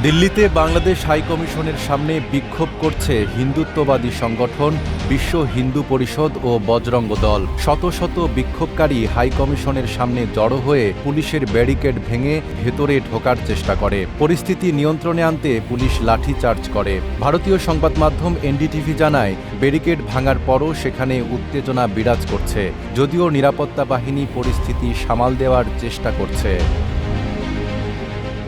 দিল্লিতে বাংলাদেশ হাইকমিশনের সামনে বিক্ষোভ করছে হিন্দুত্ববাদী সংগঠন বিশ্ব হিন্দু পরিষদ ও বজরঙ্গ দল। শত শত বিক্ষোভকারী হাইকমিশনের সামনে জড়ো হয়ে পুলিশের ব্যারিকেড ভেঙে ভেতরে ঢোকার চেষ্টা করে। পরিস্থিতি নিয়ন্ত্রণে আনতে পুলিশ লাঠিচার্জ করে। ভারতীয় সংবাদ মাধ্যম এনডিটিভি জানায়, ব্যারিকেড ভাঙার পরও সেখানে উত্তেজনা বিরাজ করছে, যদিও নিরাপত্তা বাহিনী পরিস্থিতি সামাল দেওয়ার চেষ্টা করছে।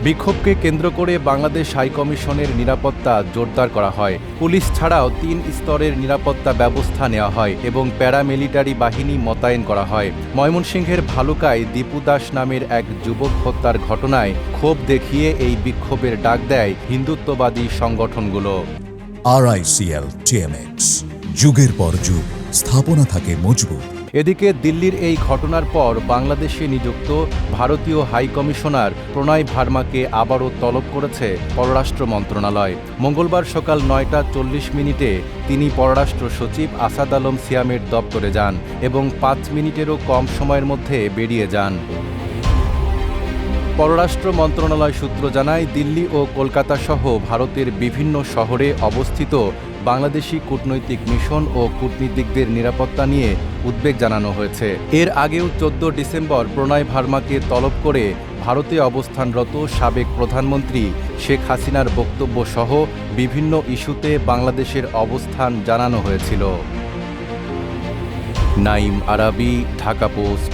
বিক্ষোভকে কেন্দ্র করে বাংলাদেশ হাইকমিশনের নিরাপত্তা জোরদার করা হয়। পুলিশ ছাড়াও ৩ স্তরের নিরাপত্তা ব্যবস্থা নেওয়া হয় এবং প্যারামিলিটারি বাহিনী মোতায়েন করা হয়। ময়মনসিংহের ভালুকায় দীপু দাস নামের এক যুবক হত্যার ঘটনায় ক্ষোভ দেখিয়ে এই বিক্ষোভের ডাক দেয় হিন্দুত্ববাদী সংগঠনগুলো। RICL TMX, যুগের পর যুগ স্থাপনা থাকে মজবুত। এদিকে দিল্লির এই ঘটনার পর বাংলাদেশে নিযুক্ত ভারতীয় হাইকমিশনার প্রণয় ভার্মাকে আবারও তলব করেছে পররাষ্ট্র মন্ত্রণালয়। মঙ্গলবার সকাল ৯টা ৪০ তিনি পররাষ্ট্র সচিব আসাদ আলম সিয়ামের দপ্তরে যান এবং ৫ মিনিটেরও কম সময়ের মধ্যে বেরিয়ে যান। পররাষ্ট্র মন্ত্রণালয় সূত্র জানায়, দিল্লি ও কলকাতা সহ ভারতের বিভিন্ন শহরে অবস্থিত বাংলাদেশি কূটনৈতিক মিশন ও কূটনীতিকদের নিরাপত্তা নিয়ে উদ্বেগ জানানো হয়েছে। এর আগেও ১৪ ডিসেম্বর প্রণয় ভার্মাকে তলব করে ভারতে অবস্থানরত সাবেক প্রধানমন্ত্রী শেখ হাসিনার বক্তব্য সহ বিভিন্ন ইস্যুতে বাংলাদেশের অবস্থান জানানো হয়েছিল। নাঈম আরাবী, ঢাকা পোস্ট।